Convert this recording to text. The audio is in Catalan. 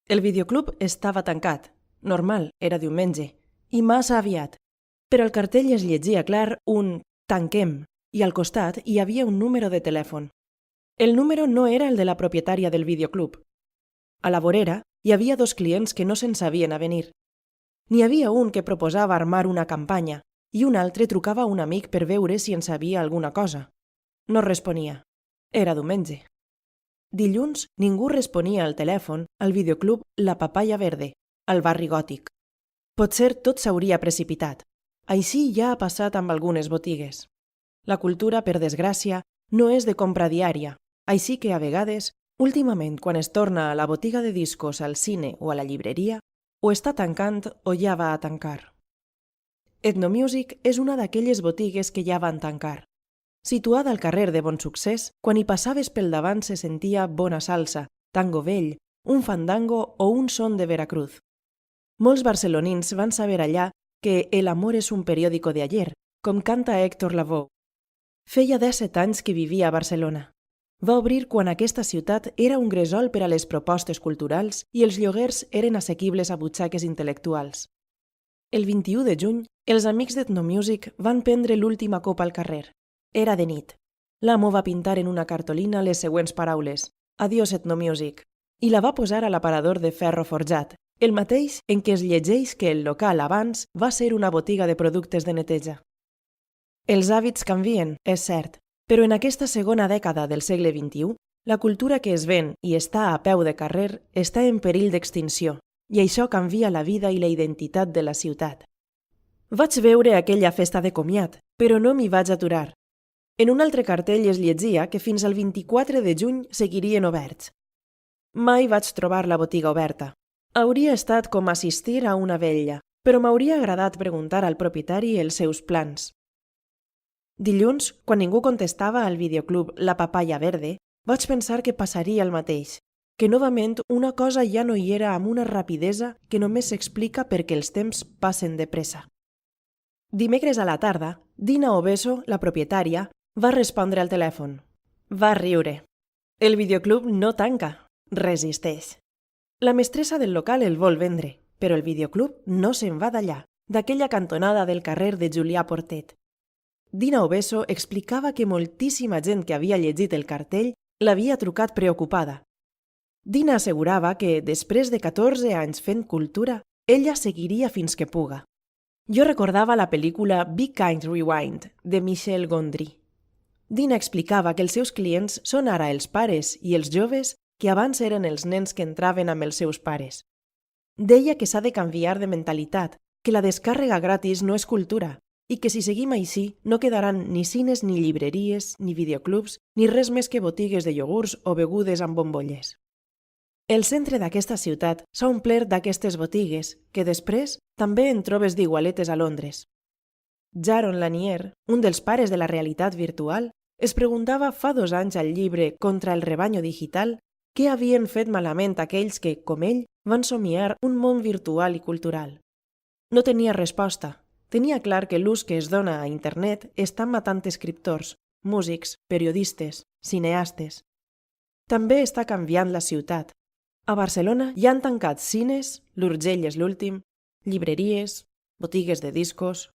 El videoclub estava tancat. Normal, era diumenge. I massa aviat. Però al cartell es llegia clar un «tanquem» i al costat hi havia un número de telèfon. El número no era el de la propietària del videoclub. A la vorera hi havia 2 clients que no se'n sabien a venir. N'hi havia un que proposava armar una campanya i un altre trucava a un amic per veure si en sabia alguna cosa. No responia. Era diumenge. Dilluns ningú responia al telèfon al videoclub La Papaya Verde, al barri gòtic. Potser tot s'hauria precipitat. Així ja ha passat amb algunes botigues. La cultura, per desgràcia, no és de compra diària, així que a vegades, últimament quan es torna a la botiga de discos, al cine o a la llibreria, o està tancant o ja va a tancar. Ethnomusic és una d'aquelles botigues que ja van tancar. Situada al carrer de Bonsuccés, quan hi passaves pel davant se sentia bona salsa, tango vell, un fandango o un son de Veracruz. Molts barcelonins van saber allà que El amor és un periódico de ayer, com canta Héctor Lavoe. Feia 17 anys que vivia a Barcelona. Va obrir quan aquesta ciutat era un gresol per a les propostes culturals i els lloguers eren assequibles a butxaques intel·lectuals. El 21 de juny, els amics d'Ethnomusic van prendre l'última copa al carrer. Era de nit. L'amo va pintar en una cartolina les següents paraules: «Adiós Ethnomusic», i la va posar a l'aparador de ferro forjat, el mateix en què es llegeix que el local abans va ser una botiga de productes de neteja. Els hàbits canvien, és cert, però en aquesta segona dècada del segle XXI, la cultura que es ven i està a peu de carrer està en perill d'extinció, i això canvia la vida i la identitat de la ciutat. Vaig veure aquella festa de comiat, però no m'hi vaig aturar. En un altre cartell es llegia que fins al 24 de juny seguirien oberts. Mai vaig trobar la botiga oberta. Hauria estat com assistir a una vetlla, però m'hauria agradat preguntar al propietari els seus plans. Dilluns, quan ningú contestava al videoclub La Papaya Verde, vaig pensar que passaria el mateix, que novament una cosa ja no hi era amb una rapidesa que només s'explica perquè els temps passen de pressa. Dimecres a la tarda, Dina Obeso, la propietària, va respondre al telèfon. Va riure. El videoclub no tanca, resisteix. La mestressa del local el vol vendre, però el videoclub no se'n va d'allà, d'aquella cantonada del carrer de Julià Portet. Dina Obeso explicava que moltíssima gent que havia llegit el cartell l'havia trucat preocupada. Dina assegurava que, després de 14 anys fent cultura, ella seguiria fins que puga. Jo recordava la pel·lícula Be Kind Rewind, de Michel Gondry. Dina explicava que els seus clients són ara els pares i els joves que abans eren els nens que entraven amb els seus pares. Deia que s'ha de canviar de mentalitat, que la descàrrega gratis no és cultura i que si seguim així no quedaran ni cines ni llibreries, ni videoclubs, ni res més que botigues de iogurts o begudes amb bombolles. El centre d'aquesta ciutat s'ha omplert d'aquestes botigues, que després també en trobes d'igualetes a Londres. Jaron Lanier, un dels pares de la realitat virtual, es preguntava fa 2 anys al llibre Contra el rebaño digital què havien fet malament aquells que, com ell, van somiar un món virtual i cultural. No tenia resposta. Tenia clar que l'ús que es dona a internet està matant escriptors, músics, periodistes, cineastes. També està canviant la ciutat. A Barcelona ja han tancat cines, l'Urgell és l'últim, llibreries, botigues de discos,